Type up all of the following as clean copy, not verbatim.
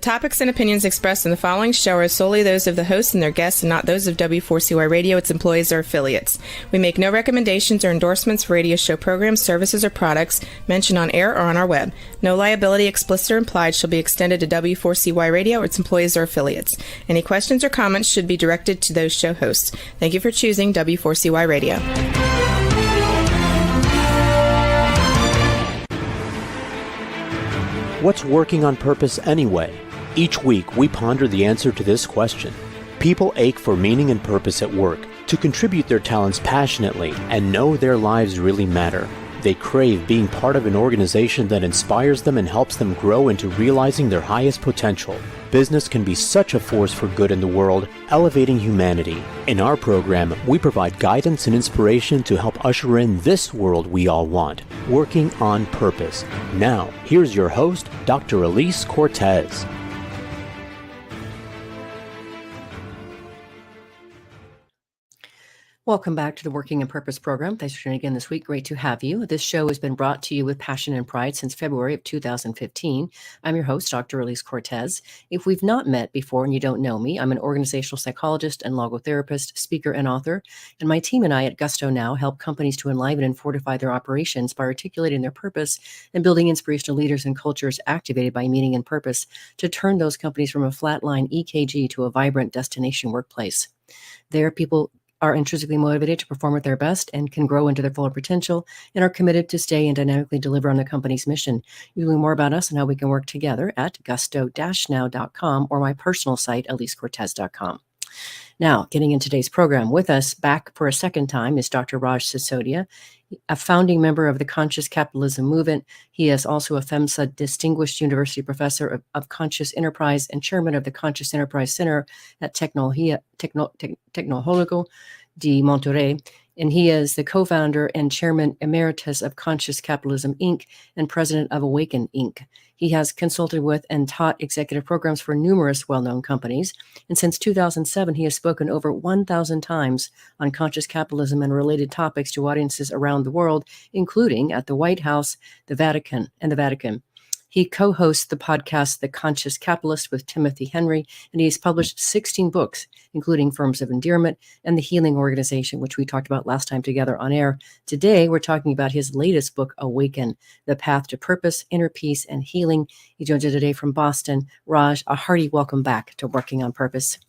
topics and opinions expressed in the following show are solely those of the host and their guests and not those of W4CY Radio, its employees, or affiliates. We make no recommendations or endorsements for radio show programs, services, or products mentioned on air or on our web. No liability, explicit or implied, shall be extended to W4CY Radio or its employees or affiliates. Any questions or comments should be directed to those show hosts. Thank you for choosing W4CY Radio. What's working on purpose anyway? Each week, we ponder the answer to this question. People ache for meaning and purpose at work, to contribute their talents passionately and know their lives really matter. They crave being part of an organization that inspires them and helps them grow into realizing their highest potential. Business can be such a force for good in the world, elevating humanity. In our program, we provide guidance and inspiration to help usher in this world we all want, working on purpose. Now, here's your host, Dr. Alise Cortez. Welcome back to the Working in Purpose program. Thanks for tuning in this week. Great to have you. This show has been brought to you with passion and pride since February of 2015. I'm your host, Dr. Alise Cortez. If we've not met before and you don't know me, I'm an organizational psychologist and logotherapist, speaker, and author. And my team and I at Gusto Now help companies to enliven and fortify their operations by articulating their purpose and building inspirational leaders and cultures activated by meaning and purpose to turn those companies from a flatline EKG to a vibrant destination workplace. There, people are intrinsically motivated to perform at their best and can grow into their full potential and are committed to stay and dynamically deliver on the company's mission. You learn more about us and how we can work together at gusto-now.com or my personal site, alisecortez.com. Now, getting into today's program, with us back for a second time is Dr. Raj Sisodia, a founding member of the Conscious Capitalism Movement. He is also a PHEMSA Distinguished University Professor of Conscious Enterprise and Chairman of the Conscious Enterprise Center at Tecnologico de Monterrey. And he is the co-founder and chairman emeritus of Conscious Capitalism, Inc. and president of Awaken, Inc. He has consulted with and taught executive programs for numerous well-known companies. And since 2007, he has spoken over 1,000 times on conscious capitalism and related topics to audiences around the world, including at the White House, the Vatican, and the Vatican. He co-hosts the podcast, The Conscious Capitalist with Timothy Henry, and he's published 16 books, including Firms of Endearment and The Healing Organization, which we talked about last time together on air. Today, we're talking about his latest book, Awaken, The Path to Purpose, Inner Peace, and Healing. He joins us today from Boston. Raj, a hearty welcome back to Working on Purpose.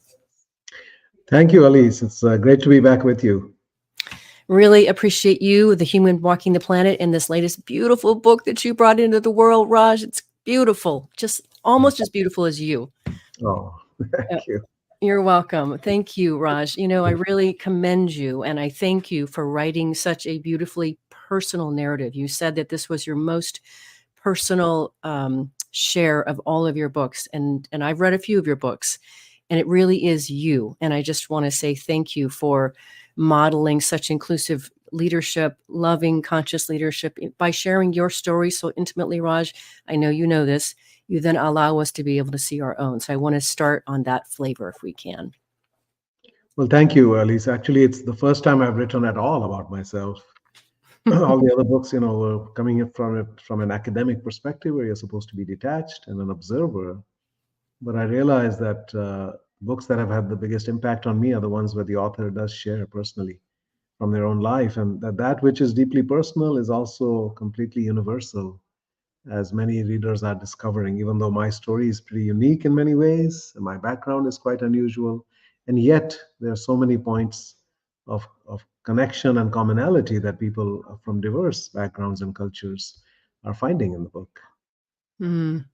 Thank you, Alise. It's great to be back with you. Really appreciate you, the human walking the planet, in this latest beautiful book that you brought into the world, Raj. It's beautiful, just almost as beautiful as you. Oh, thank you. You're welcome. Thank you, Raj. You know, I really commend you, and I thank you for writing such a beautifully personal narrative. You said that this was your most personal share of all of your books, and I've read a few of your books, and it really is you. And I just want to say thank you for modeling such inclusive leadership, loving conscious leadership by sharing your story so intimately, Raj. I know you know this. You then allow us to be able to see our own. So I want to start on that flavor if we can. Well, thank you, Alise. Actually, it's the first time I've written at all about myself. All the other books, were coming in from an academic perspective where you're supposed to be detached and an observer. But I realized that books that have had the biggest impact on me are the ones where the author does share personally from their own life, and that which is deeply personal is also completely universal, as many readers are discovering. Even though my story is pretty unique in many ways, and my background is quite unusual, and yet there are so many points of connection and commonality that people from diverse backgrounds and cultures are finding in the book. Mm.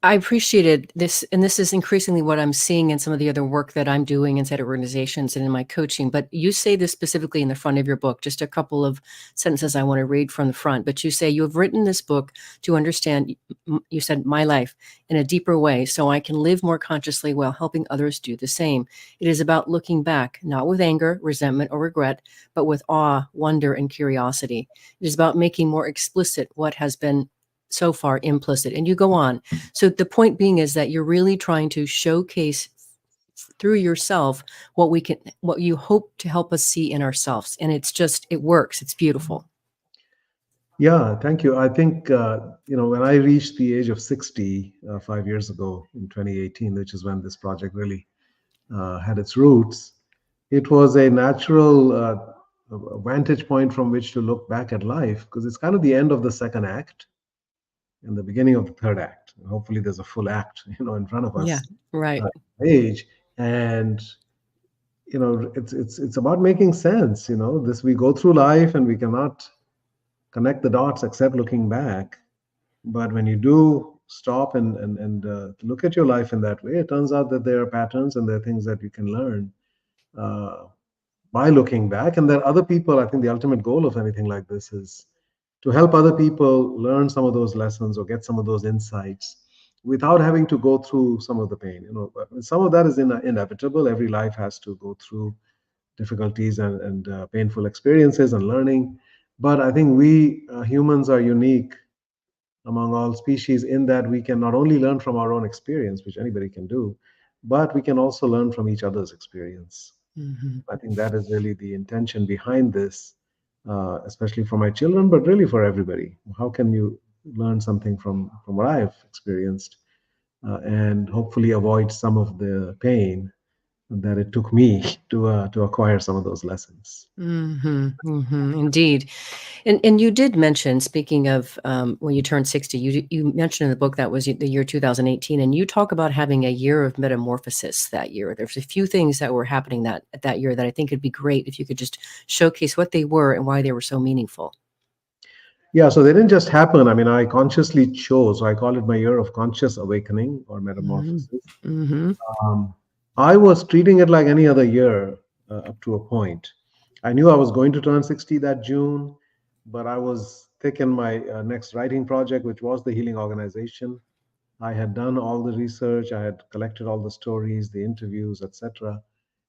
I appreciated this, and this is increasingly what I'm seeing in some of the other work that I'm doing inside organizations and in my coaching. But you say this specifically in the front of your book, just a couple of sentences I want to read from the front. But you say, you have written this book to understand, you said, my life in a deeper way so I can live more consciously while helping others do the same. It is about looking back, not with anger, resentment, or regret, but with awe, wonder, and curiosity. It is about making more explicit what has been so far implicit. And you go on. So the point being is that you're really trying to showcase through yourself what you hope to help us see in ourselves. And it's just, it works. It's beautiful. Yeah, thank you. I think, when I reached the age of 60 5 years ago in 2018, which is when this project really had its roots, it was a natural vantage point from which to look back at life because it's kind of the end of the second act and the beginning of the third act. Hopefully, there's a full act, in front of Yeah, us, right. age, and it's about making sense. This we go through life and we cannot connect the dots except looking back. But when you do stop and look at your life in that way, it turns out that there are patterns and there are things that you can learn uh, by looking back. And there are other people. I think the ultimate goal of anything like this is to help other people learn some of those lessons or get some of those insights without having to go through some of the pain. Some of that is inevitable. Every life has to go through difficulties and painful experiences and learning. But I think we humans are unique among all species in that we can not only learn from our own experience, which anybody can do, but we can also learn from each other's experience. Hmm. I think that is really the intention behind this, especially for my children, but really for everybody. How can you learn something from what I've experienced and hopefully avoid some of the pain that it took me to acquire some of those lessons? Indeed. And you did mention, speaking of when you turned 60, you mentioned in the book that was the year 2018, and you talk about having a year of metamorphosis that year. There's a few things that were happening that year that I think it'd be great if you could just showcase what they were and why they were so meaningful. Yeah, so they didn't just happen. I mean, I consciously chose. I call it my year of conscious awakening or Mm-hmm. metamorphosis. Mm-hmm. Um, I was treating it like any other year up to a point. I knew I was going to turn 60 that June, but I was thick in my next writing project, which was the Healing Organization. I had done all the research, I had collected all the stories, the interviews, etc.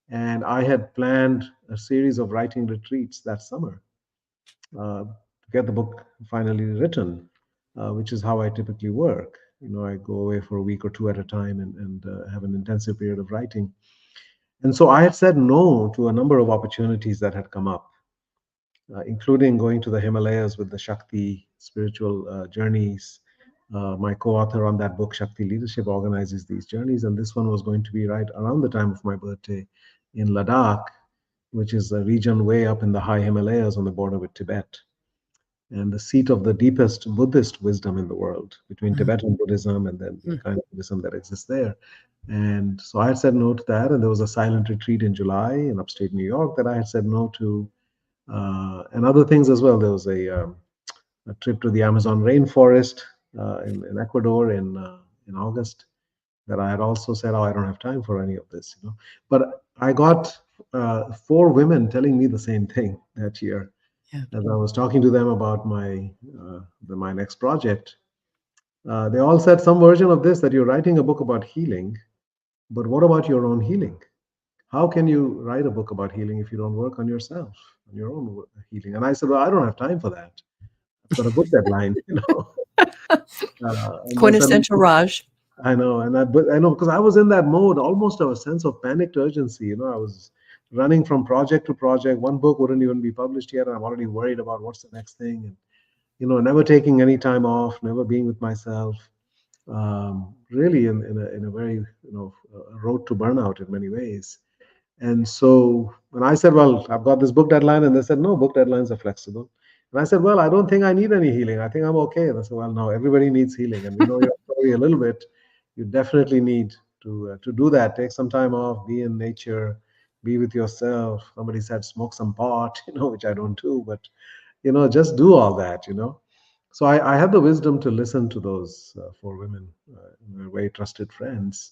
And I had planned a series of writing retreats that summer to get the book finally written, which is how I typically work. I go away for a week or two at a time and have an intensive period of writing. And so I had said no to a number of opportunities that had come up, including going to the Himalayas with the Shakti spiritual journeys. My co author on that book, Shakti Leadership, organizes these journeys. And this one was going to be right around the time of my birthday in Ladakh, which is a region way up in the high Himalayas on the border with Tibet and the seat of the deepest Buddhist wisdom in the world between Tibetan Buddhism and then the kind of Buddhism that exists there. And so I had said no to that. And there was a silent retreat in July in upstate New York that I had said no to, and other things as well. There was a trip to the Amazon rainforest in Ecuador in August that I had also said, oh, I don't have time for any of this. But I got 4 women telling me the same thing that year Yeah. as I was talking to them about my next project. They all said some version of this, that you're writing a book about healing, but what about your own healing? How can you write a book about healing if you don't work on yourself, on your own healing? And I said, well, I don't have time for that. I've got a book deadline. And they said, Quintessential Raj. I know, but I know because I was in that mode, almost a sense of panicked urgency. I was running from project to project. One book wouldn't even be published yet, and I'm already worried about what's the next thing. And never taking any time off, never being with myself. Really, in a very road to burnout in many ways. And so when I said, well, I've got this book deadline, and they said, no, book deadlines are flexible. And I said, well, I don't think I need any healing. I think I'm okay. And I said, well, no, everybody needs healing. And we know your story a little bit. You definitely need to do that. Take some time off, be in nature, be with yourself. Somebody said, smoke some pot, which I don't do, but, just do all that. So I had the wisdom to listen to those 4 women, very trusted friends.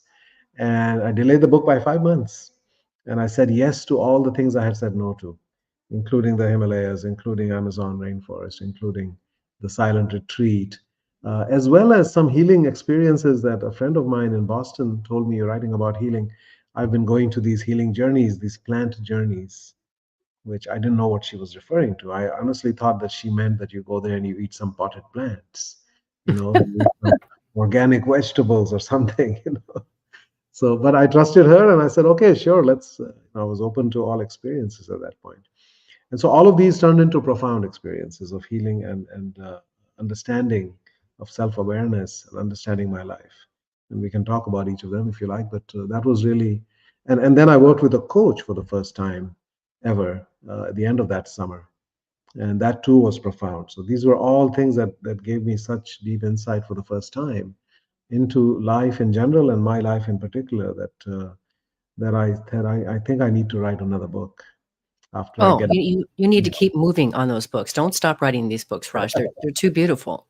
And I delayed the book by 5 months. And I said yes to all the things I had said no to, including the Himalayas, including Amazon rainforest, including the silent retreat, as well as some healing experiences that a friend of mine in Boston told me, you're writing about healing. I've been going to these healing journeys, these plant journeys, which I didn't know what she was referring to. I honestly thought that she meant that you go there and you eat some potted plants, you eat some organic vegetables or something. So, but I trusted her and I said, okay, sure, let's. I was open to all experiences at that point. And so all of these turned into profound experiences of healing and understanding of self-awareness and understanding my life. And we can talk about each of them if you like, but that was really, and then I worked with a coach for the first time ever at the end of that summer. And that too was profound. So these were all things that gave me such deep insight for the first time into life in general and my life in particular that I think I need to write another book after I Oh, get. you need to Yeah, keep moving on those books. Don't stop writing these books, Raj. They're too beautiful.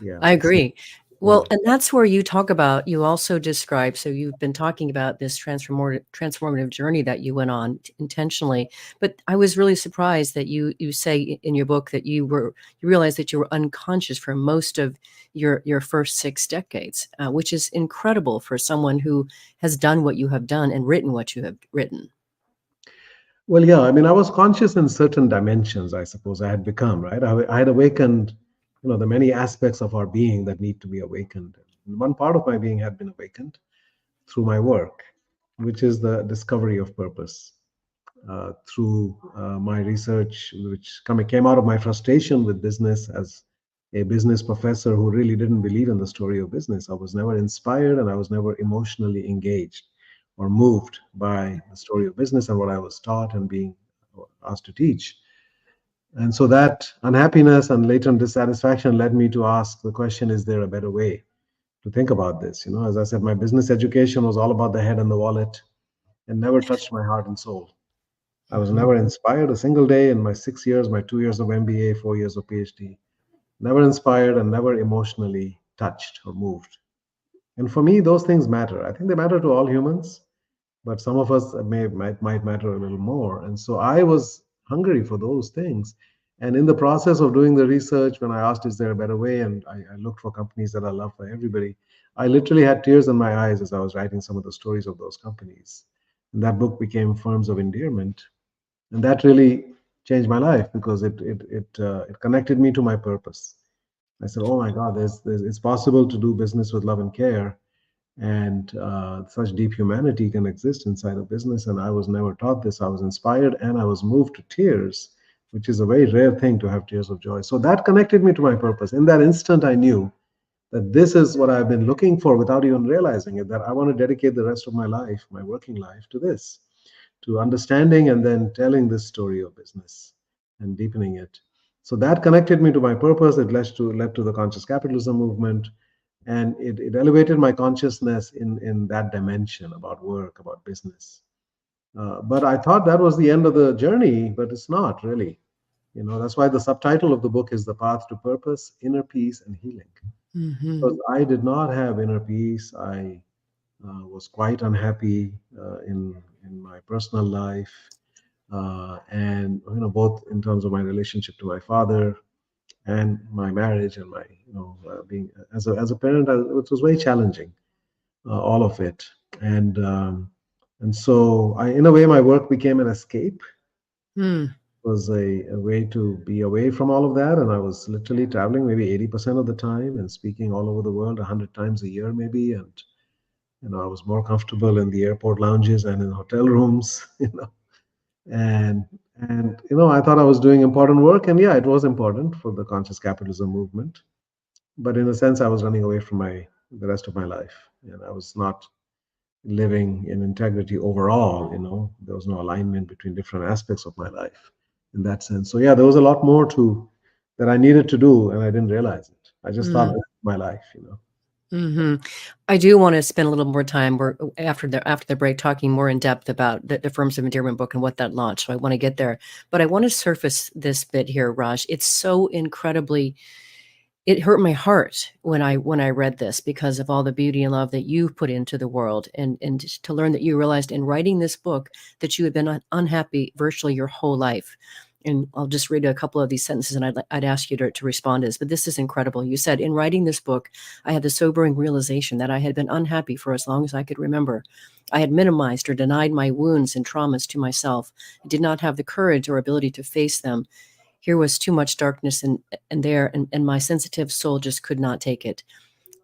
yeah. I agree. Yeah. Well, and that's where you talk about, you also describe, so you've been talking about this transformative journey that you went on intentionally. But I was really surprised that you say in your book that you realized that you were unconscious for most of your first 6 decades, which is incredible for someone who has done what you have done and written what you have written. Well, yeah. I mean, I was conscious in certain dimensions. I suppose I had become right. I had awakened, the many aspects of our being that need to be awakened. And one part of my being had been awakened through my work, which is the discovery of purpose. Through my research, which came out of my frustration with business as a business professor who really didn't believe in the story of business. I was never inspired and I was never emotionally engaged or moved by the story of business and what I was taught and being asked to teach. And so that unhappiness and latent dissatisfaction led me to ask the question, is there a better way to think about this? As I said, my business education was all about the head and the wallet and never touched my heart and soul. I was Mhm. never inspired a single day in my 6 years, my 2 years of MBA, 4 years of PhD. Never inspired and never emotionally touched or moved. And for me, those things matter. I think they matter to all humans, but some of us might matter a little more. And so I was hungry for those things. And in the process of doing the research, when I asked, is there a better way? And I looked for companies that are loved by everybody, I literally had tears in my eyes as I was writing some of the stories of those companies. And that book became Firms of Endearment, and that really changed my life because it connected me to my purpose. I said, "Oh my God, it's possible to do business with love and care, and such deep humanity can exist inside a business." And I was never taught this. I was inspired, and I was moved to tears, which is a very rare thing to have tears of joy. So that connected me to my purpose. In that instant, I knew that this is what I've been looking for without even realizing it. That I want to dedicate the rest of my life, my working life, to this, to understanding and then telling this story of business and deepening it. So that connected me to my purpose. It led to the conscious capitalism movement, and it elevated my consciousness in that dimension about work, about business. But I thought that was the end of the journey, but it's not really. That's why the subtitle of the book is The Path to Purpose, Inner Peace, and Healing. Mhm. Because I did not have inner peace. I was quite unhappy in my personal life, and both in terms of my relationship to my father and my marriage and my being as a parent, it was very challenging, all of it, and so in a way, my work became an escape. Mm. It was a way to be away from all of that, and I was literally traveling maybe 80% of the time and speaking all over the world 100 times a year maybe, and I was more comfortable in the airport lounges and in hotel rooms, and I thought I was doing important work, and yeah, it was important for the conscious capitalism movement, but in a sense, I was running away from the rest of my life, and I was not living in integrity overall. There was no alignment between different aspects of my life in that sense. So yeah, there was a lot more to that I needed to do, and I didn't realize it. I just thought Mm. this was my life. Mhm. I do wanna spend a little more time after the break talking more in depth about the Firms of Endearment book and what that launched, so I wanna get there. But I wanna surface this bit here, Raj. It's so incredibly, it hurt my heart when I read this because of all the beauty and love that you've put into the world, and just to learn that you realized in writing this book that you had been unhappy virtually your whole life. And I'll just read a couple of these sentences, and I'd ask you to respond to this, but this is incredible. You said, "In writing this book, I had the sobering realization that I had been unhappy for as long as I could remember. I had minimized or denied my wounds and traumas to myself. I did not have the courage or ability to face them. Here was too much darkness and there, and my sensitive soul just could not take it.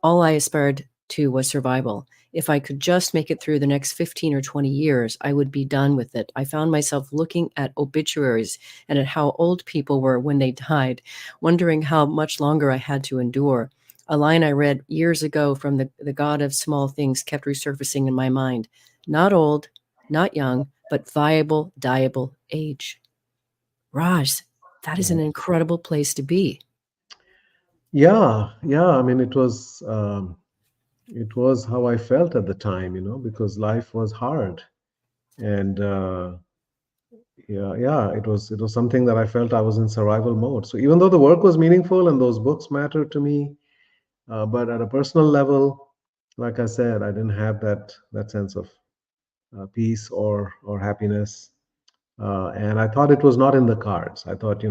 All I aspired to was survival. If I could just make it through the next 15 or 20 years, I would be done with it. I found myself looking at obituaries and at how old people were when they died, wondering how much longer I had to endure. A line I read years ago from the God of Small Things kept resurfacing in my mind. Not old, not young, but viable, diable age. Raj, that is an incredible place to be. Yeah, yeah. I mean, it was how I felt at the time, because life was hard, and yeah, it was something that I felt I was in survival mode. So even though the work was meaningful and those books mattered to me, but at a personal level, like I said, I didn't have that sense of peace or happiness, and I thought it was not in the cards. I thought,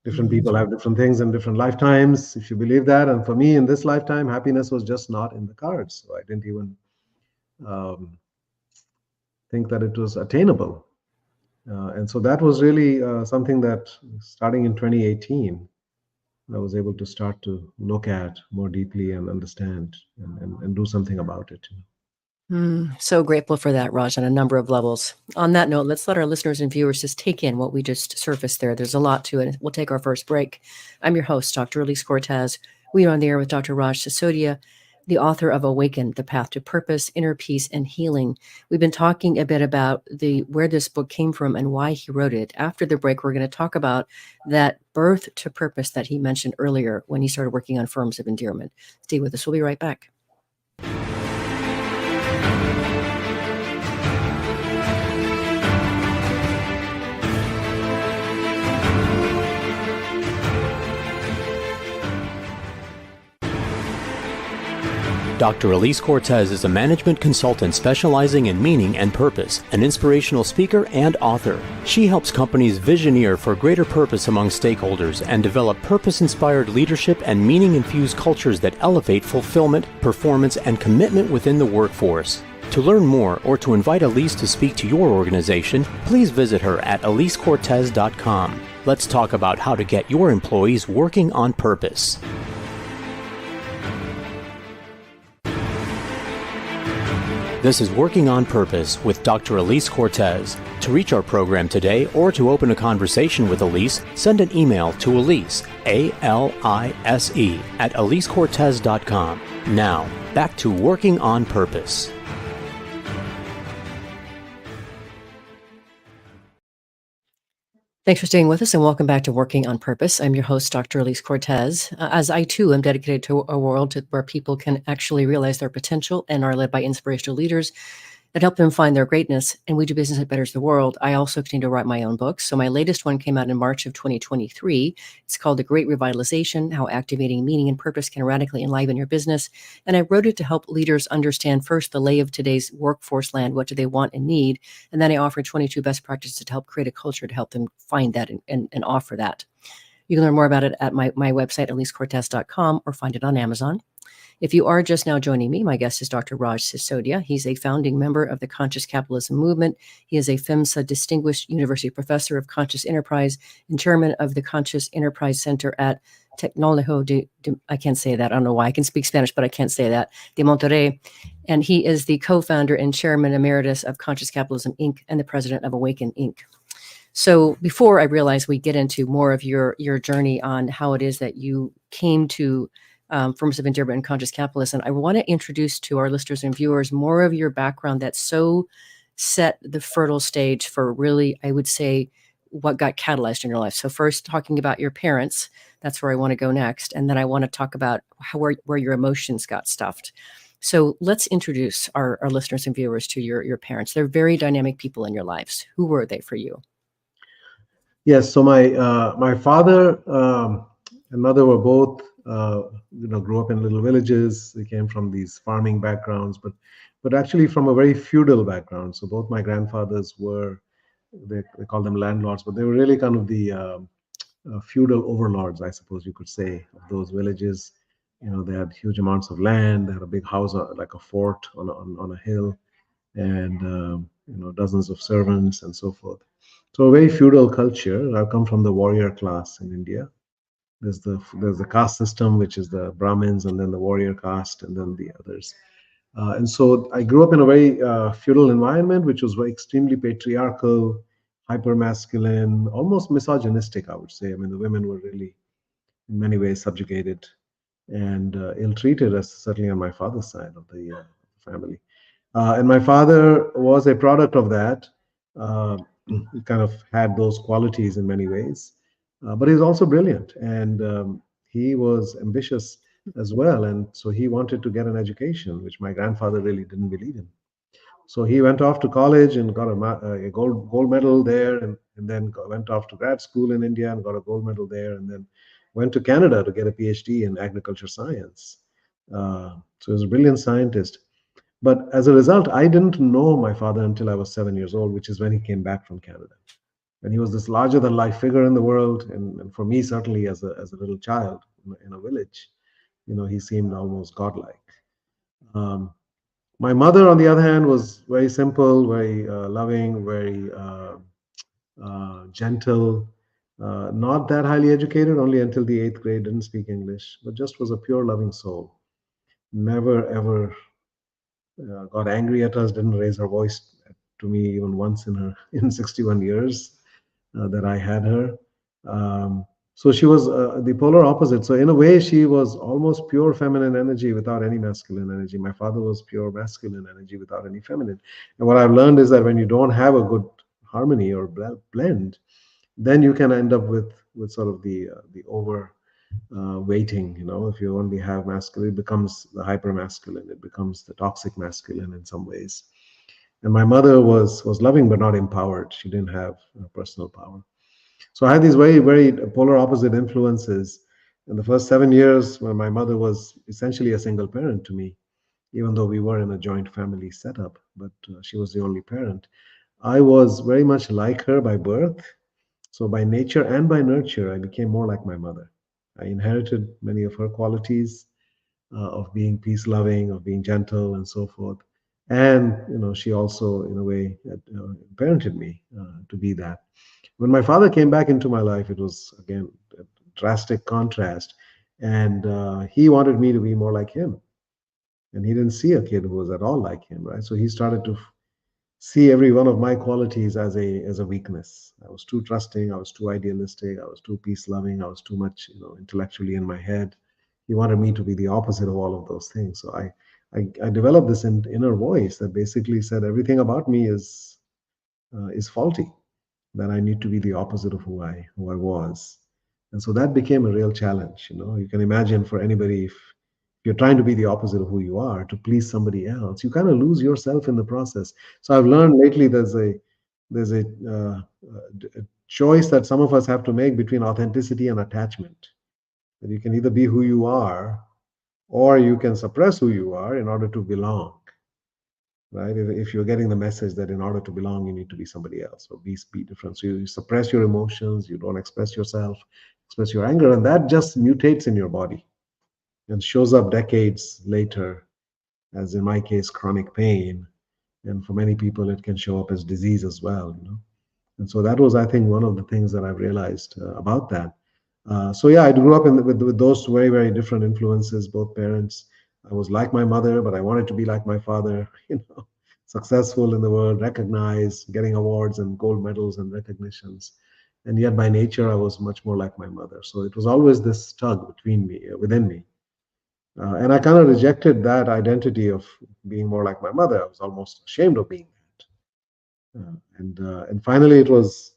different people have different things in different lifetimes, if you believe that. And for me, in this lifetime, happiness was just not in the cards. So I didn't even um, think that it was attainable. And so that was really something that, starting in 2018, I was able to start to look at more deeply and understand and do something about it. So grateful for that, Raj, on a number of levels. On that note, let's let our listeners and viewers just take in what we just surfaced there. There's a lot to it. We'll take our first break. I'm your host, Dr. Alise Cortez. We are on the air with Dr. Raj Sisodia, the author of Awaken, The Path to Purpose, Inner Peace, and Healing. We've been talking a bit about where this book came from and why he wrote it. After the break, we're going to talk about that birth to purpose that he mentioned earlier when he started working on forms of endearment. Stay with us. We'll be right back. Dr. Alise Cortez is a management consultant specializing in meaning and purpose, an inspirational speaker and author. She helps companies visioneer for greater purpose among stakeholders and develop purpose-inspired leadership and meaning-infused cultures that elevate fulfillment, performance, and commitment within the workforce. To learn more or to invite Alise to speak to your organization, please visit her at alisecortez.com. Let's talk about how to get your employees working on purpose. This is Working on Purpose with Dr. Alise Cortez. To reach our program today or to open a conversation with Alise, send an email to Alise, A-L-I-S-E, at alisecortez.com. Now, back to Working on Purpose. Thanks for staying with us and welcome back to Working on Purpose. I'm your host, Dr. Alise Cortez. As I too am dedicated to a world where people can actually realize their potential and are led by inspirational leaders that help them find their greatness, and we do business that betters the world. I also continue to write my own books. So my latest one came out in March of 2023. It's called The Great Revitalization, How Activating Meaning and Purpose Can Radically Enliven Your Business. And I wrote it to help leaders understand first the lay of today's workforce land, what do they want and need, and then I offer 22 best practices to help create a culture to help them find that and offer that. You can learn more about it at my website, alisecortez.com, or find it on Amazon. If you are just now joining me, my guest is Dr. Raj Sisodia. He's a founding member of the Conscious Capitalism Movement. He is a PHMSA Distinguished University Professor of Conscious Enterprise and Chairman of the Conscious Enterprise Center at Tecnológico I can't say that. I don't know why. I can speak Spanish, but I can't say that. De Monterrey. And he is the co-founder and Chairman Emeritus of Conscious Capitalism, Inc. and the President of Awaken, Inc. So before I realize we get into more of your journey on how it is that you came to forms of endearment and conscious capitalism, I want to introduce to our listeners and viewers more of your background that so set the fertile stage for really, I would say, what got catalyzed in your life. So first, talking about your parents, that's where I want to go next. And then I want to talk about where your emotions got stuffed. So let's introduce our listeners and viewers to your parents. They're very dynamic people in your lives. Who were they for you? Yes. So my father and mother were both grew up in little villages. They came from these farming backgrounds, but actually from a very feudal background. So both my grandfathers were, they call them landlords, but they were really kind of the feudal overlords, I suppose you could say, of those villages. They had huge amounts of land. They had a big house, like a fort on a hill, and dozens of servants and so forth. So a very feudal culture. I've come from the warrior class in India. There's the caste system, which is the Brahmins, and then the warrior caste, and then the others. And so I grew up in a very feudal environment, which was very extremely patriarchal, hyper masculine, almost misogynistic, I would say. I mean, the women were really, in many ways, subjugated and ill-treated, as certainly on my father's side of the family. And my father was a product of that. He kind of had those qualities in many ways, but he was also brilliant, and he was ambitious as well. And so he wanted to get an education, which my grandfather really didn't believe in. So he went off to college and got a gold medal there, and then went off to grad school in India and got a gold medal there, and then went to Canada to get a PhD in agriculture science. So he was a brilliant scientist. But as a result, I didn't know my father until I was 7 years old, which is when he came back from Canada. And he was this larger than life figure in the world. And for me, certainly as a little child in a village, he seemed almost godlike. Um, my mother, on the other hand, was very simple, very loving, very gentle, not that highly educated, only until the eighth grade, didn't speak English, but just was a pure loving soul. Never, ever got angry at us, didn't raise her voice to me even once in her in 61 years that I had her. So she was the polar opposite. So in a way, she was almost pure feminine energy without any masculine energy. My father was pure masculine energy without any feminine. And what I've learned is that when you don't have a good harmony or blend, then you can end up with sort of the over weighting. If you only have masculine, it becomes the hyper masculine. It becomes the toxic masculine in some ways. And my mother was loving but not empowered. She didn't have personal power. So I had these very, very polar opposite influences. In the first 7 years, when my mother was essentially a single parent to me, even though we were in a joint family setup, but she was the only parent. I was very much like her by birth. So by nature and by nurture, I became more like my mother. I inherited many of her qualities of being peace loving, of being gentle, and so forth. And she also, in a way, parented me to be that. When my father came back into my life, it was again a drastic contrast, and he wanted me to be more like him, and he didn't see a kid who was at all like him, right? So he started to see every one of my qualities as a weakness. I was too trusting, I was too idealistic, I was too peace loving, I was too much intellectually in my head. He wanted me to be the opposite of all of those things. So I developed this inner voice that basically said everything about me is faulty, that I need to be the opposite of who I was. And so that became a real challenge. You can imagine, for anybody, if you're trying to be the opposite of who you are to please somebody else, you kind of lose yourself in the process. So I've learned lately there's a choice that some of us have to make between authenticity and attachment. That you can either be who you are, or you can suppress who you are in order to belong. Right? If you're getting the message that in order to belong, you need to be somebody else or be different. So you suppress your emotions, you don't express yourself, express your anger, and that just mutates in your body and shows up decades later, as in my case, chronic pain. And for many people, it can show up as disease as well. And so that was, I think, one of the things that I've realized about that. So yeah, I grew up with those very, very different influences, both parents. I was like my mother, but I wanted to be like my father, successful in the world, recognized, getting awards and gold medals and recognitions. And yet by nature, I was much more like my mother. So it was always this tug within me. And I kind of rejected that identity of being more like my mother. I was almost ashamed of being that. And finally, it was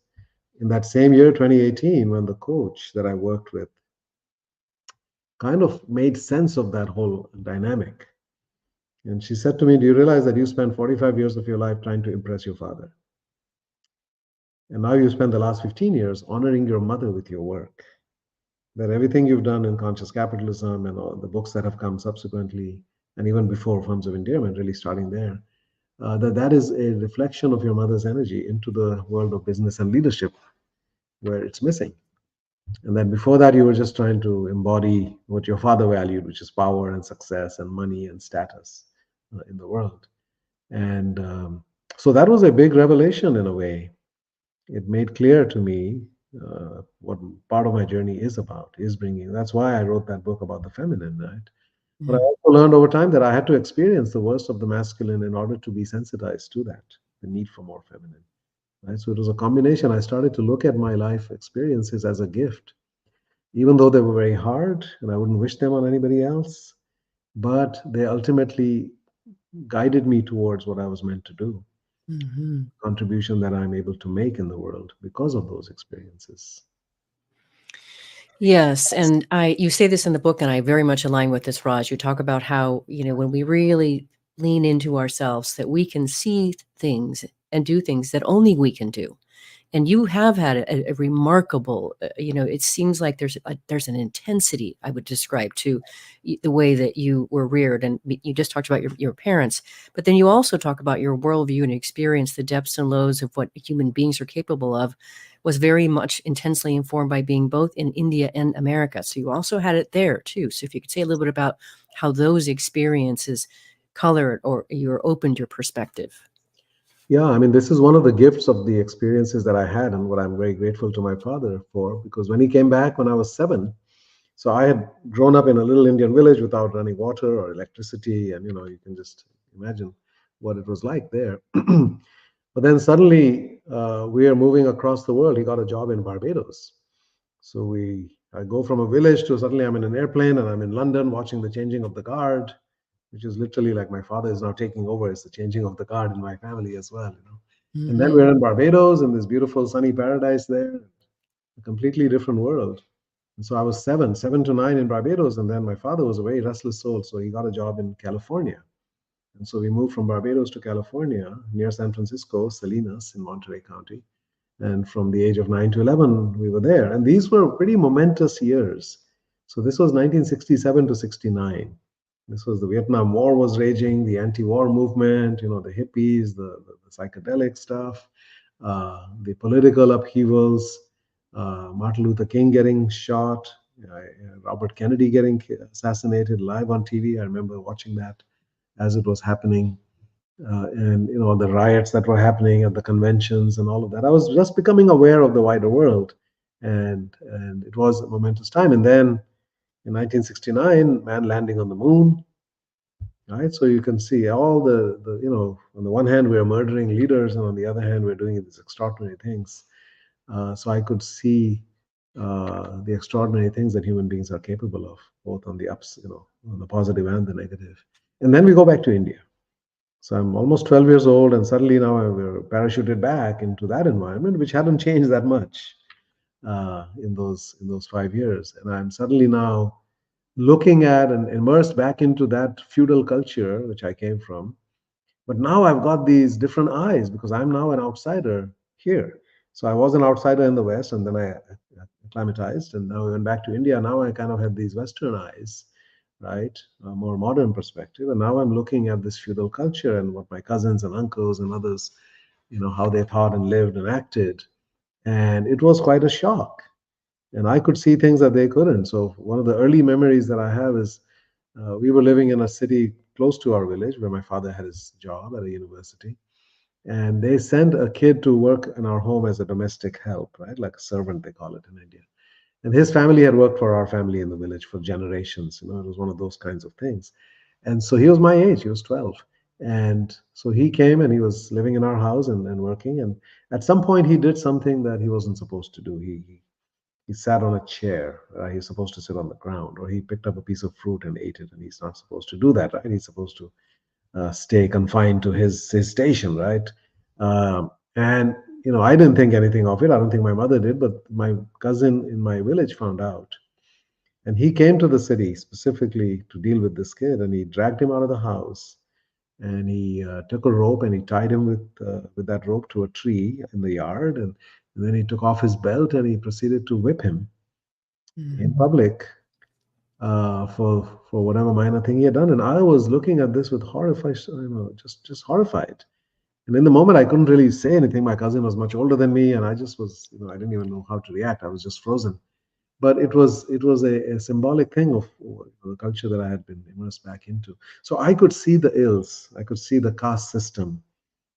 in that same year, 2018, when the coach that I worked with kind of made sense of that whole dynamic. And she said to me, "Do you realize that you spent 45 years of your life trying to impress your father? And now you spend the last 15 years honoring your mother with your work. That everything you've done in conscious capitalism and all the books that have come subsequently, and even before Forms of Endearment, really starting there, that is a reflection of your mother's energy into the world of business and leadership, where it's missing. And then before that, you were just trying to embody what your father valued, which is power and success and money and status in the world." And so that was a big revelation in a way. It made clear to me what part of my journey is about, is bringing. That's why I wrote that book about the feminine, right? But I Mm. also learned over time that I had to experience the worst of the masculine in order to be sensitized to that, the need for more feminine. Right? So it was a combination. I started to look at my life experiences as a gift, even though they were very hard and I wouldn't wish them on anybody else. But they ultimately guided me towards what I was meant to do, Mhm. contribution that I'm able to make in the world because of those experiences. Yes, and you say this in the book, and I very much align with this, Raj. You talk about how, when we really lean into ourselves, that we can see things and do things that only we can do. And you have had a remarkable, it seems like there's an intensity I would describe to the way that you were reared. And you just talked about your parents, but then you also talk about your worldview and experience, the depths and lows of what human beings are capable of was very much intensely informed by being both in India and America. So you also had it there too. So if you could say a little bit about how those experiences colored or you opened your perspective. Yeah, I mean, this is one of the gifts of the experiences that I had, and what I'm very grateful to my father for, because when he came back when I was 7, so I had grown up in a little Indian village without running water or electricity, and you can just imagine what it was like there. But then suddenly we are moving across the world. He got a job in Barbados. So I go from a village to suddenly I'm in an airplane and I'm in London watching the changing of the guard, which is literally like my father is now taking over. It's the changing of the guard in my family as well. And then Hmm. we're in Barbados in this beautiful sunny paradise there, a completely different world. And so I was 7 to 9 in Barbados, and then my father was a very restless soul, so he got a job in California. And so we moved from Barbados to California near San Francisco, Salinas in Monterey County. And from the age of 9 to 11, we were there. And these were pretty momentous years. So this was 1967 to 69. This was the Vietnam War was raging, the anti-war movement, the hippies, the psychedelic stuff, the political upheavals, Martin Luther King getting shot, Robert Kennedy getting assassinated live on TV. I remember watching that as it was happening, and the riots that were happening at the conventions and all of that. I was just becoming aware of the wider world, and it was a momentous time. And then in 1969, man landing on the moon. Right, so you can see all the on the one hand we're murdering leaders, and on the other hand we're doing these extraordinary things. So I could see the extraordinary things that human beings are capable of, both on the ups, on the positive and the negative. And then we go back to India. So I'm almost 12 years old, and suddenly now we're parachuted back into that environment, which hadn't changed that much in those 5 years. And I'm suddenly now looking at and immersed back into that feudal culture which I came from. But now I've got these different eyes because I'm now an outsider here. So I was an outsider in the West, and then I acclimatized, and now I went back to India. Now I kind of had these Western eyes, right? A more modern perspective. And now I'm looking at this feudal culture and what my cousins and uncles and others, how they thought and lived and acted. And it was quite a shock. And I could see things that they couldn't. So one of the early memories that I have is we were living in a city close to our village where my father had his job at a university. And they sent a kid to work in our home as a domestic help, right? Like a servant, they call it in India. And his family had worked for our family in the village for generations. It was one of those kinds of things. And so he was my age, he was 12. And so he came and he was living in our house and working. And at some point, he did something that he wasn't supposed to do. He sat on a chair. He's supposed to sit on the ground, or he picked up a piece of fruit and ate it. And he's not supposed to do that, right? He's supposed to stay confined to his station, right? And I didn't think anything of it. I don't think my mother did, but my cousin in my village found out, and he came to the city specifically to deal with this kid, and he dragged him out of the house, and he took a rope and he tied him with that rope to a tree in the yard, and then he took off his belt and he proceeded to whip him in public for whatever minor thing he had done. And I was looking at this with horrified, just horrified. And in the moment, I couldn't really say anything. My cousin was much older than me, and I just was, I didn't even know how to react. I was just frozen. But it was a symbolic thing of the culture that I had been immersed back into. So I could see the ills. I could see the caste system,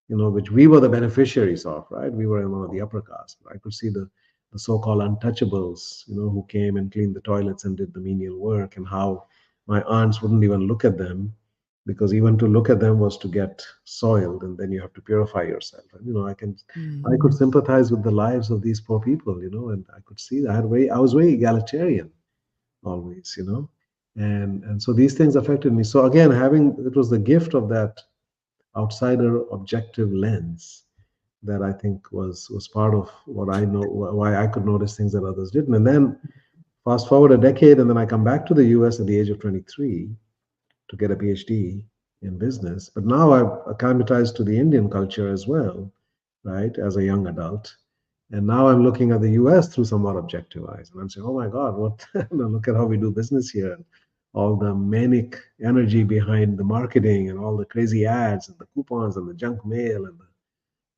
which we were the beneficiaries of, right? We were in one of the upper castes. I could see the so-called untouchables, who came and cleaned the toilets and did the menial work, and how my aunts wouldn't even look at them, because even to look at them was to get soiled, and then you have to purify yourself. And I could sympathize with the lives of these poor people, and I could see that I was very egalitarian always, and so these things affected me. So again, having it was the gift of that outsider objective lens that I think was part of what I know, why I could notice things that others didn't. And then fast forward a decade, and then I come back to the US at the age of 23 to get a PhD in business. But now I've acclimatized to the Indian culture as well, right, as a young adult. And now I'm looking at the US through somewhat objective eyes. And I'm saying, oh my God, what look at how we do business here. All the manic energy behind the marketing and all the crazy ads and the coupons and the junk mail and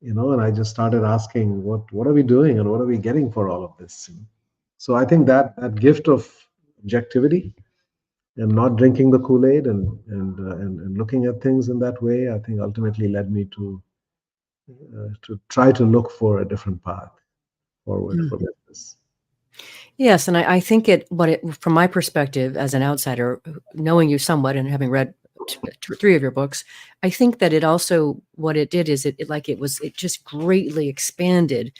and I just started asking, what are we doing and what are we getting for all of this? So I think that gift of objectivity and not drinking the Kool-Aid and looking at things in that way, I think ultimately led me to try to look for a different path forward for business. Yes, and I think from my perspective as an outsider, knowing you somewhat and having read three of your books, I think that it also, what it did is it just greatly expanded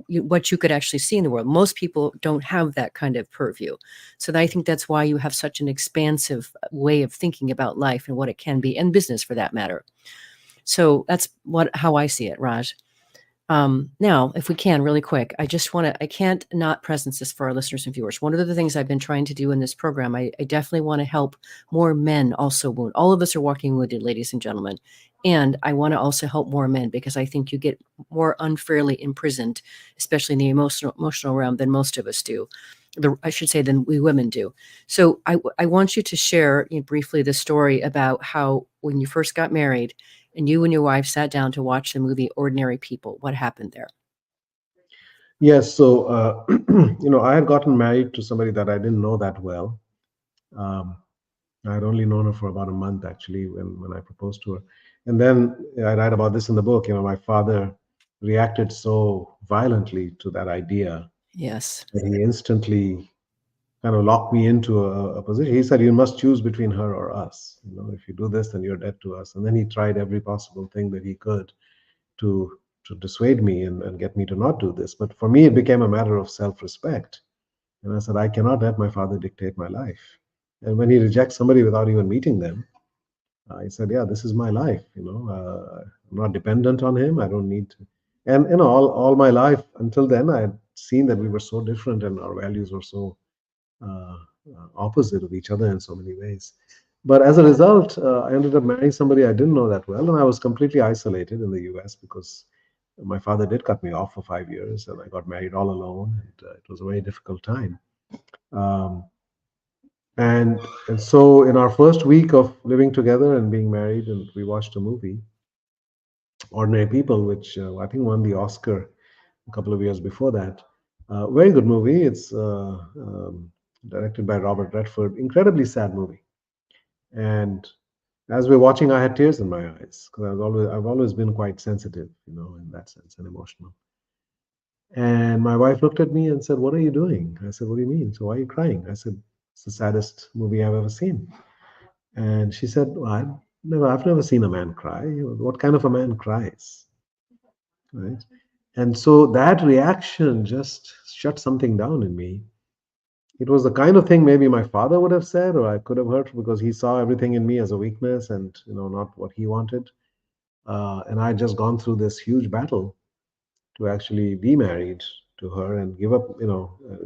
what you could actually see in the world. Most people don't have that kind of purview. So I think that's why you have such an expansive way of thinking about life and what it can be, and business for that matter. So that's how I see it, Raj. Now, if we can, really quick, I can't not presence this for our listeners and viewers. One of the things I've been trying to do in this program, I definitely want to help more men also wound. All of us are walking wounded, ladies and gentlemen. And I want to also help more men, because I think you get more unfairly imprisoned, especially in the emotional realm, than most of us do. I should say than we women do. So I want you to share briefly the story about how when you first got married, and you and your wife sat down to watch the movie Ordinary People. What happened there? Yes, so I had gotten married to somebody that I didn't know that well. I had only known her for about a month, actually, when I proposed to her. And then I write about this in the book. My father reacted so violently to that idea. Yes. That he instantly kind of locked me into a position. He said, you must choose between her or us. If you do this, then you're dead to us. And then he tried every possible thing that he could to dissuade me and get me to not do this. But for me, it became a matter of self-respect. And I said, I cannot let my father dictate my life. And when he rejects somebody without even meeting them, I said, yeah, this is my life. I'm not dependent on him. I don't need to. And all my life until then, I had seen that we were so different and our values were so uh, opposite of each other in so many ways. But as a result, I ended up marrying somebody I didn't know that well, and I was completely isolated in the US because my father did cut me off for 5 years, and I got married all alone. And, it was a very difficult time. Um, and so, in our first week of living together and being married, and we watched a movie, Ordinary People, which I think won the Oscar a couple of years before that. Very good movie. It's directed by Robert Redford. Incredibly sad movie. And as we're watching, I had tears in my eyes because I've always been quite sensitive, in that sense, and emotional. And my wife looked at me and said, "What are you doing?" I said, "What do you mean? So why are you crying?" I said, "It's the saddest movie I've ever seen." And she said, "Well, I've never seen a man cry. What kind of a man cries?" Right? And so that reaction just shut something down in me. It was the kind of thing maybe my father would have said, or I could have heard, because he saw everything in me as a weakness and not what he wanted. And I had just gone through this huge battle to actually be married to her and give up,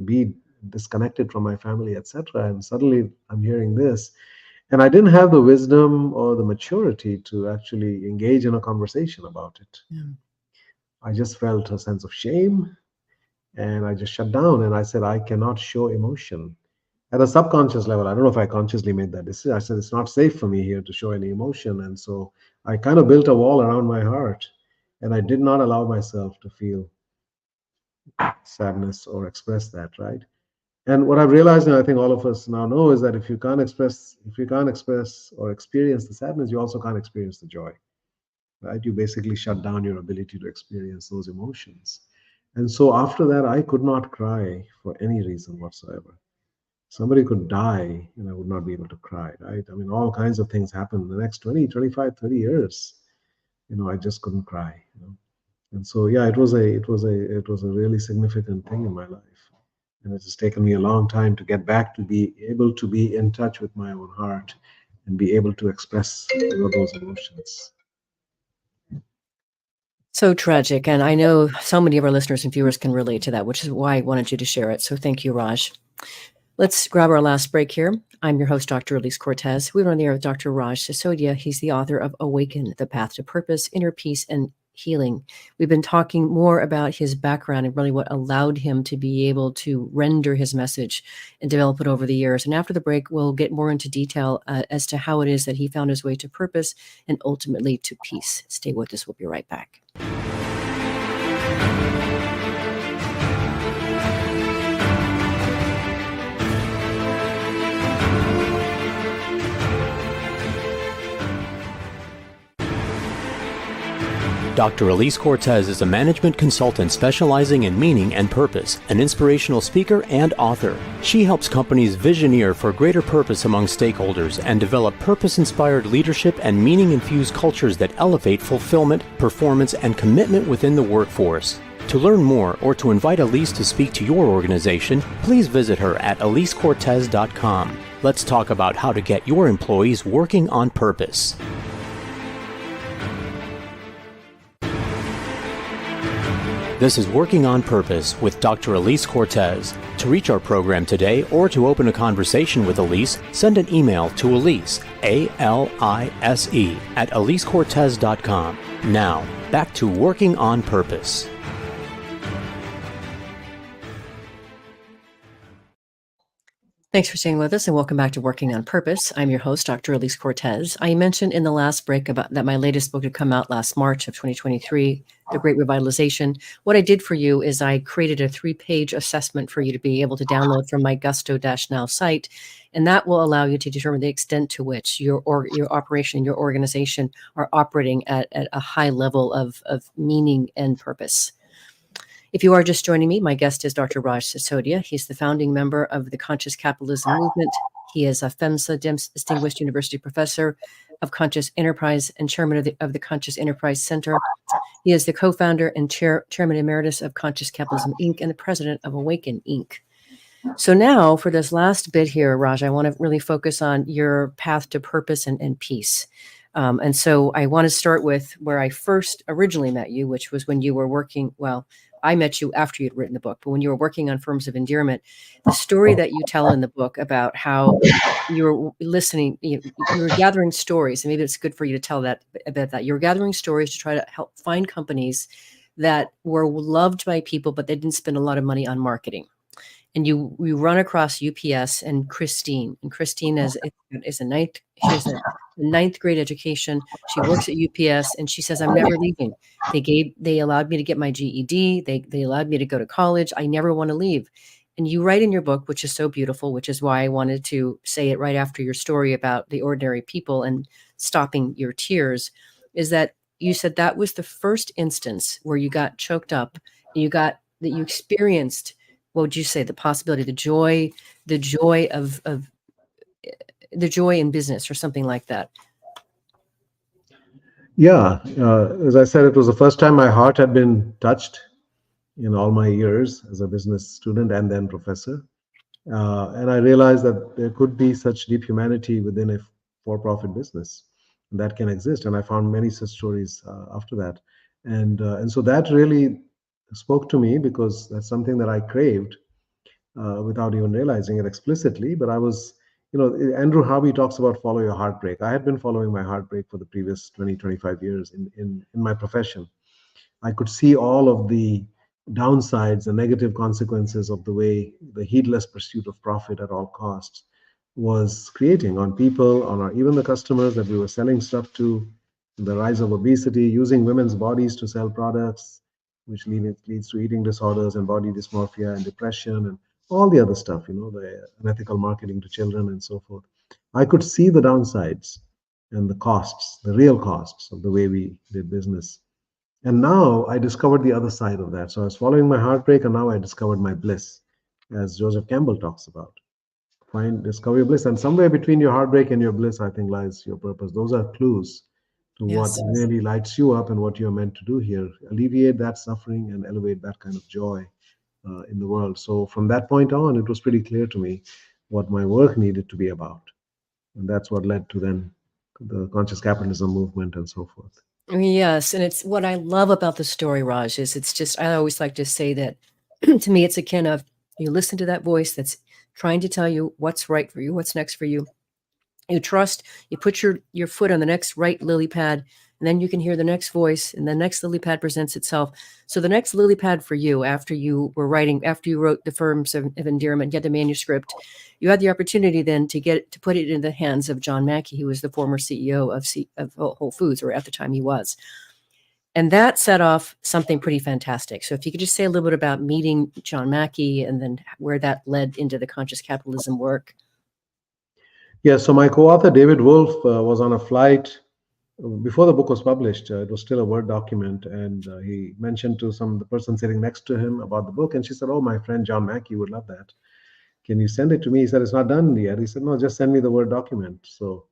be disconnected from my family, etc. And suddenly I'm hearing this, and I didn't have the wisdom or the maturity to actually engage in a conversation about it. Yeah. I just felt a sense of shame, and I just shut down. And I said, I cannot show emotion at a subconscious level. I don't know if I consciously made that decision. I said, it's not safe for me here to show any emotion. And so I kind of built a wall around my heart, and I did not allow myself to feel sadness or express that, right? And what I've realized, and I think all of us now know, is that if you can't express or experience the sadness, you also can't experience the joy, right? You basically shut down your ability to experience those emotions. And so after that, I could not cry for any reason whatsoever. Somebody could die and I would not be able to cry, right? I mean, all kinds of things happen. The next 20, 25, 30 years, I just couldn't cry. And so, yeah, it was a really significant thing in my life. And it has taken me a long time to get back to be able to be in touch with my own heart and be able to express those emotions. So tragic. And I know so many of our listeners and viewers can relate to that, which is why I wanted you to share it. So thank you, Raj. Let's grab our last break here. I'm your host, Dr. Alise Cortez. We're on the air with Dr. Raj Sisodia. He's the author of Awaken, The Path to Purpose, Inner Peace, and Healing. We've been talking more about his background and really what allowed him to be able to render his message and develop it over the years. And after the break, we'll get more into detail as to how it is that he found his way to purpose and ultimately to peace. Stay with us. We'll be right back. Dr. Alise Cortez is a management consultant specializing in meaning and purpose, an inspirational speaker and author. She helps companies visioneer for greater purpose among stakeholders and develop purpose-inspired leadership and meaning-infused cultures that elevate fulfillment, performance, and commitment within the workforce. To learn more or to invite Alise to speak to your organization, please visit her at alisecortez.com. Let's talk about how to get your employees working on purpose. This is Working on Purpose with Dr. Alise Cortez. To reach our program today or to open a conversation with Alise, send an email to Alise, A-L-I-S-E, at alisecortez.com. Now, back to Working on Purpose. Thanks for staying with us and welcome back to Working on Purpose. I'm your host, Dr. Alise Cortez. I mentioned in the last break about that my latest book had come out last March of 2023, The Great Revitalization. What I did for you is I created a 3-page assessment for you to be able to download from my Gusto-Now site, and that will allow you to determine the extent to which your operation, your organization are operating at a high level of meaning and purpose. If you are just joining me, my guest is Dr. Raj Sisodia. He's the founding member of the Conscious Capitalism Movement. He is a PhEMSA Distinguished University Professor of Conscious Enterprise and Chairman of the Conscious Enterprise Center. He is the co-founder and Chairman Emeritus of Conscious Capitalism, Inc. and the President of Awaken, Inc. So now for this last bit here, Raj, I want to really focus on your path to purpose and peace. And so I want to start with where I first originally met you, which was when you were working, I met you after you'd written the book, but when you were working on Firms of Endearment, the story that you tell in the book about how you were listening, you were gathering stories, and maybe it's good for you to tell that about that. You were gathering stories to try to help find companies that were loved by people, but they didn't spend a lot of money on marketing. And you run across UPS and Christine. And Christine is a ninth grade education. She works at UPS and she says, I'm never leaving. They allowed me to get my GED. They allowed me to go to college. I never want to leave. And you write in your book, which is so beautiful, which is why I wanted to say it right after your story about the ordinary people and stopping your tears, is that you said that was the first instance where you got choked up and you experienced, what would you say, the possibility, the joy in business or something like that? Yeah, as I said, it was the first time my heart had been touched in all my years as a business student and then professor. And I realized that there could be such deep humanity within a for-profit business that can exist. And I found many such stories after that. And so that really spoke to me because that's something that I craved without even realizing it explicitly. But I was, Andrew Harvey talks about follow your heartbreak. I had been following my heartbreak for the previous 20, 25 years in my profession. I could see all of the downsides, the negative consequences of the way the heedless pursuit of profit at all costs was creating on people, on even the customers that we were selling stuff to, the rise of obesity, using women's bodies to sell products, which leads to eating disorders and body dysmorphia and depression and all the other stuff, the unethical marketing to children and so forth. I could see the downsides and the costs, the real costs of the way we did business. And now I discovered the other side of that. So I was following my heartbreak, and now I discovered my bliss, as Joseph Campbell talks about. discover your bliss. And somewhere between your heartbreak and your bliss, I think, lies your purpose. Those are clues to what Yes. really lights you up and what you're meant to do here. Alleviate that suffering and elevate that kind of joy in the world. So from that point on, it was pretty clear to me what my work needed to be about. And that's what led to then the conscious capitalism movement and so forth. Yes, and it's what I love about the story, Raj, is it's just, I always like to say that to me, it's akin of you listen to that voice that's trying to tell you what's right for you, what's next for you. You trust, you put your foot on the next right lily pad, and then you can hear the next voice, and the next lily pad presents itself. So the next lily pad for you, after you wrote the Firms of Endearment, get the manuscript, you had the opportunity then to put it in the hands of John Mackey, who was the former CEO of Whole Foods, or at the time he was. And that set off something pretty fantastic. So if you could just say a little bit about meeting John Mackey and then where that led into the conscious capitalism work. Yeah, so my co-author David Wolf was on a flight before the book was published. It was still a Word document, and he mentioned to the person sitting next to him about the book, and she said, "Oh, my friend John Mackey would love that. Can you send it to me?" He said, "It's not done yet." He said, "No, just send me the Word document." So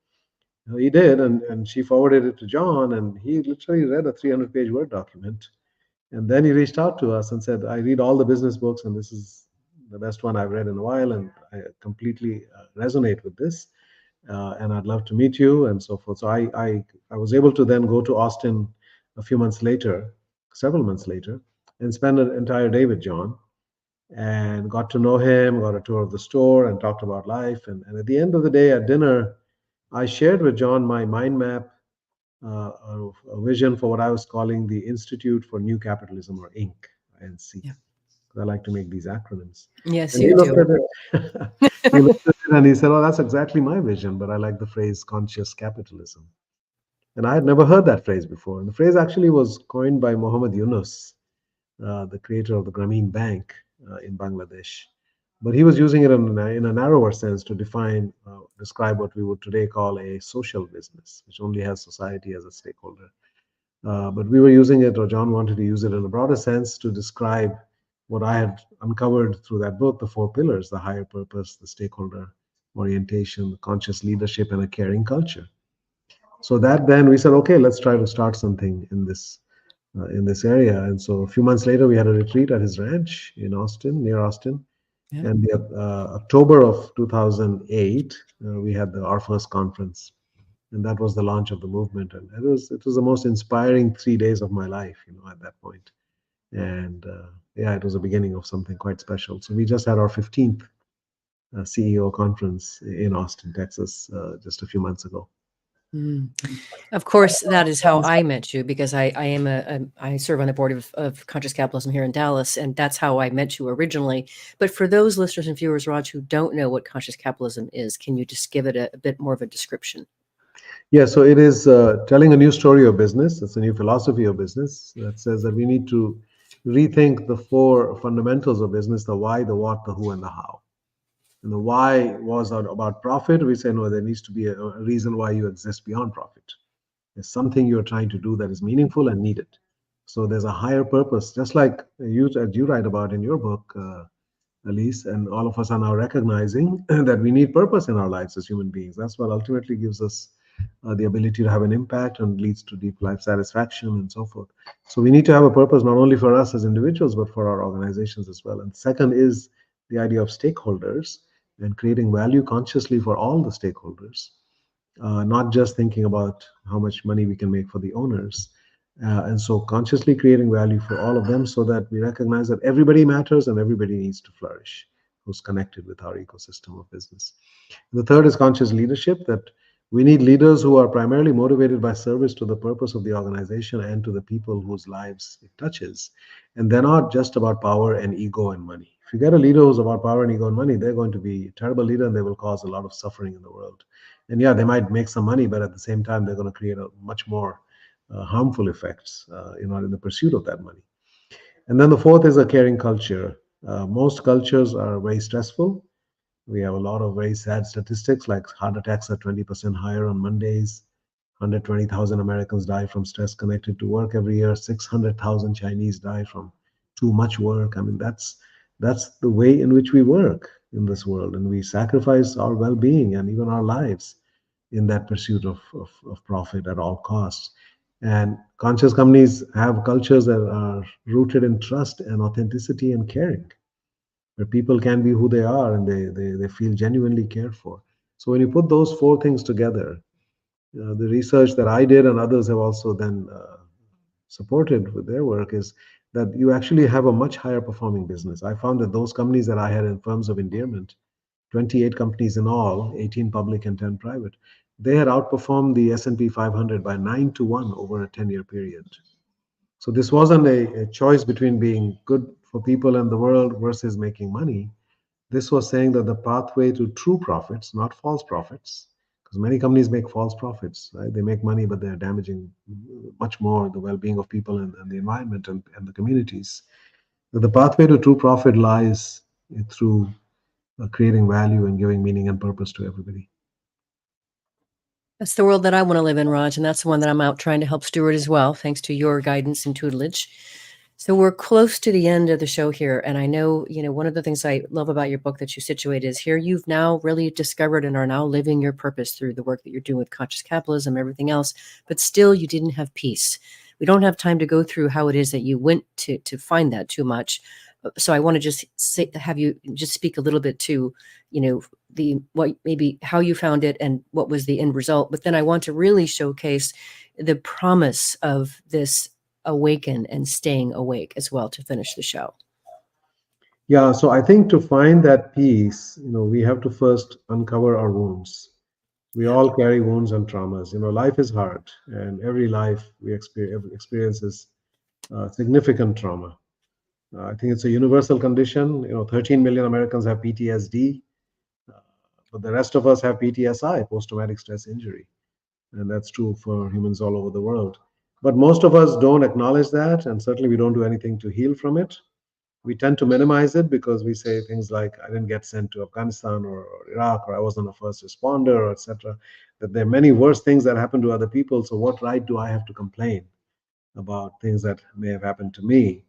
he did, and she forwarded it to John, and he literally read a 300-page Word document. And then he reached out to us and said, "I read all the business books, and this is the best one I've read in a while, and I completely resonate with this. And I'd love to meet you," and so forth. So I was able to then go to Austin a few months later, several months later, and spend an entire day with John, and got to know him, got a tour of the store, and talked about life. And at the end of the day at dinner, I shared with John my mind map, a vision for what I was calling the Institute for New Capitalism, or INC, INC. Yeah. I like to make these acronyms. Yes, And you he looked do. at it. He looked at it and he said, "Oh, that's exactly my vision, but I like the phrase conscious capitalism." And I had never heard that phrase before. And the phrase actually was coined by Muhammad Yunus, the creator of the Grameen Bank in Bangladesh. But he was using it in a narrower sense to describe what we would today call a social business, which only has society as a stakeholder. But we were using it, or John wanted to use it in a broader sense to describe what I had uncovered through that book, the four pillars: the higher purpose, the stakeholder orientation, the conscious leadership, and a caring culture. So that then we said, okay, let's try to start something in this area. And so a few months later, we had a retreat at his ranch in Austin, near Austin. Yeah. And the October of 2008, we had our first conference, and that was the launch of the movement. And it was the most inspiring 3 days of my life, at that point. And yeah, it was the beginning of something quite special. So we just had our 15th CEO conference in Austin, Texas, just a few months ago. Mm. Of course, that is how I met you, because I serve on the board of Conscious Capitalism here in Dallas, and that's how I met you originally. But for those listeners and viewers, Raj, who don't know what Conscious Capitalism is, can you just give it a bit more of a description? Yeah, so it is telling a new story of business. It's a new philosophy of business that says that we need to rethink the four fundamentals of business: the why, the what, the who, and the how. And the why was about profit. We say, no, there needs to be a reason why you exist beyond profit. There's something you're trying to do that is meaningful and needed. So there's a higher purpose, just like you write about in your book, Alise, and all of us are now recognizing that we need purpose in our lives as human beings. That's what ultimately gives us the ability to have an impact and leads to deep life satisfaction and so forth. So we need to have a purpose not only for us as individuals, but for our organizations as well. And second is the idea of stakeholders and creating value consciously for all the stakeholders, not just thinking about how much money we can make for the owners. And so consciously creating value for all of them so that we recognize that everybody matters and everybody needs to flourish who's connected with our ecosystem of business. The third is conscious leadership, that we need leaders who are primarily motivated by service to the purpose of the organization and to the people whose lives it touches. And they're not just about power and ego and money. If you get a leader who's about power and ego and money, they're going to be a terrible leader and they will cause a lot of suffering in the world. And yeah, they might make some money, but at the same time, they're going to create a much more harmful effects in the pursuit of that money. And then the fourth is a caring culture. Most cultures are very stressful. We have a lot of very sad statistics, like heart attacks are 20% higher on Mondays. 120,000 Americans die from stress connected to work every year. 600,000 Chinese die from too much work. I mean, that's the way in which we work. in this world, and we sacrifice our well-being and even our lives in that pursuit of profit at all costs. And conscious companies have cultures that are rooted in trust and authenticity and caring, where people can be who they are and they feel genuinely cared for. So when you put those four things together, the research that I did and others have also then supported with their work is that you actually have a much higher performing business. I found that those companies that I had in firms of endearment, 28 companies in all, 18 public and 10 private, they had outperformed the S&P 500 by 9-1 over a 10-year period. So this wasn't a choice between being good for people and the world versus making money. This was saying that the pathway to true profits, not false profits, because many companies make false profits, right? They make money, but they're damaging much more the well-being of people and the environment and the communities. That the pathway to true profit lies through creating value and giving meaning and purpose to everybody. That's the world that I want to live in, Raj, and that's the one that I'm out trying to help steward as well, thanks to your guidance and tutelage. So we're close to the end of the show here, and I know, one of the things I love about your book that you situate is here you've now really discovered and are now living your purpose through the work that you're doing with conscious capitalism, everything else, but still you didn't have peace. We don't have time to go through how it is that you went to find that too much. So I want to just have you just speak a little bit to, maybe how you found it and what was the end result. But then I want to really showcase the promise of this awaken and staying awake as well to finish the show. Yeah, so I think to find that peace, we have to first uncover our wounds. We all carry wounds and traumas. Life is hard, and every life we experiences significant trauma. I think it's a universal condition. 13 million Americans have PTSD, but the rest of us have PTSI, post-traumatic stress injury, and that's true for humans all over the world. But most of us don't acknowledge that, and certainly we don't do anything to heal from it. We tend to minimize it because we say things like, I didn't get sent to Afghanistan or Iraq, or I wasn't a first responder, or etc. That there are many worse things that happen to other people, so what right do I have to complain about things that may have happened to me?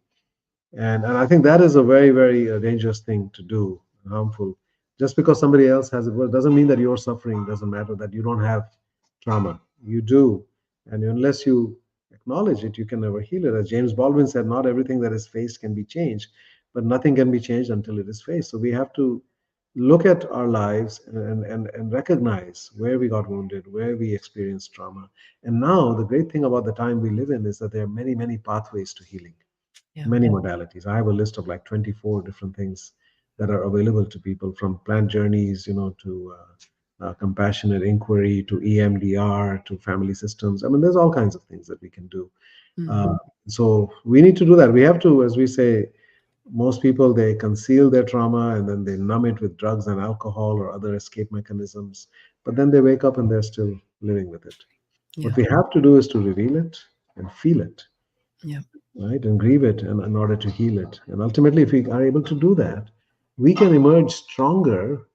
And I think that is a very, very dangerous thing to do, harmful. Just because somebody else has it worse doesn't mean that your suffering doesn't matter, that you don't have trauma. You do. And unless you acknowledge it, you can never heal it. As James Baldwin said, not everything that is faced can be changed, but nothing can be changed until it is faced. So we have to look at our lives and recognize where we got wounded, where we experienced trauma. And now the great thing about the time we live in is that there are many, many pathways to healing. Many modalities. I have a list of like 24 different things that are available to people, from plant journeys, to compassionate inquiry, to EMDR, to family systems. I mean, there's all kinds of things that we can do. So we need to do that. We have to, as we say, most people, they conceal their trauma and then they numb it with drugs and alcohol or other escape mechanisms. But then they wake up and they're still living with it. What we have to do is to reveal it and feel it. Right, and grieve it in order to heal it. And ultimately, if we are able to do that, we can emerge stronger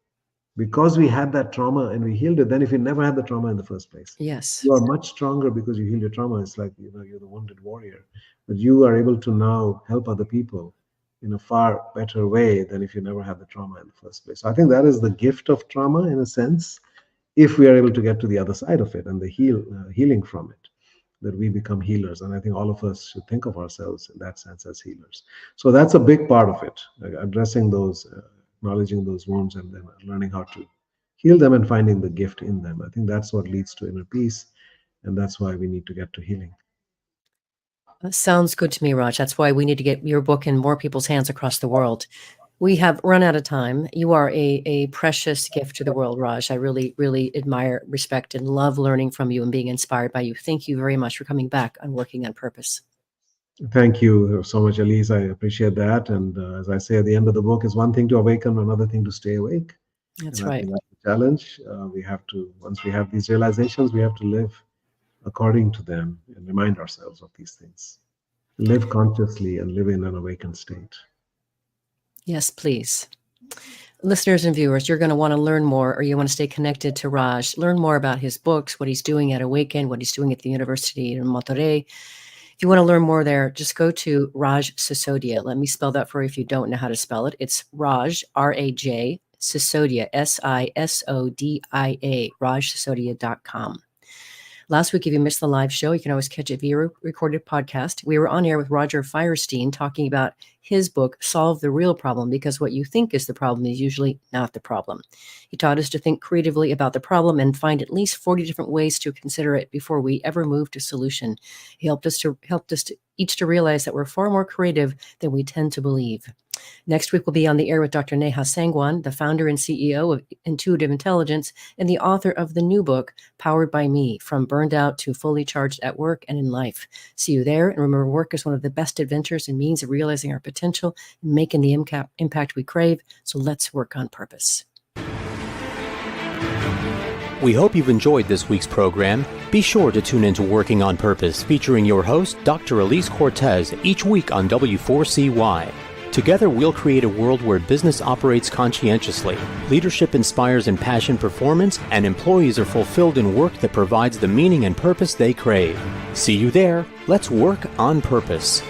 because we had that trauma and we healed it than if we never had the trauma in the first place. Yes. You are much stronger because you healed your trauma. It's like, you're the wounded warrior, but you are able to now help other people in a far better way than if you never had the trauma in the first place. So I think that is the gift of trauma, in a sense, if we are able to get to the other side of it and the healing from it, that we become healers. And I think all of us should think of ourselves in that sense as healers. So that's a big part of it, like addressing those, acknowledging those wounds, and then learning how to heal them and finding the gift in them. I think that's what leads to inner peace, and that's why we need to get to healing. That sounds good to me, Raj. That's why we need to get your book in more people's hands across the world. We have run out of time. You are a precious gift to the world, Raj. I really, really admire, respect, and love learning from you and being inspired by you. Thank you very much for coming back on Working on Purpose. Thank you so much, Alise. I appreciate that. And as I say at the end of the book, is one thing to awaken, another thing to stay awake. That's and right. I think that's the challenge. We have to, once we have these realizations, we have to live according to them and remind ourselves of these things. Live consciously and live in an awakened state. Yes, please. Listeners and viewers, you're going to want to learn more, or you want to stay connected to Raj, learn more about his books, what he's doing at Awaken, what he's doing at the University in Monterrey. If you want to learn more there, just go to Raj Sisodia. Let me spell that for you if you don't know how to spell it. It's Raj, R-A-J, Sisodia, Sisodia, rajsisodia.com. Last week, if you missed the live show, you can always catch it via recorded podcast. We were on air with Roger Firestein talking about his book, Solve the Real Problem, because what you think is the problem is usually not the problem. He taught us to think creatively about the problem and find at least 40 different ways to consider it before we ever move to solution. He helped us each to realize that we're far more creative than we tend to believe. Next week, we'll be on the air with Dr. Neha Sangwan, the founder and CEO of Intuitive Intelligence and the author of the new book, Powered by Me, From Burned Out to Fully Charged at Work and in Life. See you there. And remember, work is one of the best adventures and means of realizing our potential and making the impact we crave. So let's work on purpose. We hope you've enjoyed this week's program. Be sure to tune into Working on Purpose, featuring your host, Dr. Alise Cortez, each week on W4CY. Together, we'll create a world where business operates conscientiously, leadership inspires impassioned performance, and employees are fulfilled in work that provides the meaning and purpose they crave. See you there. Let's work on purpose.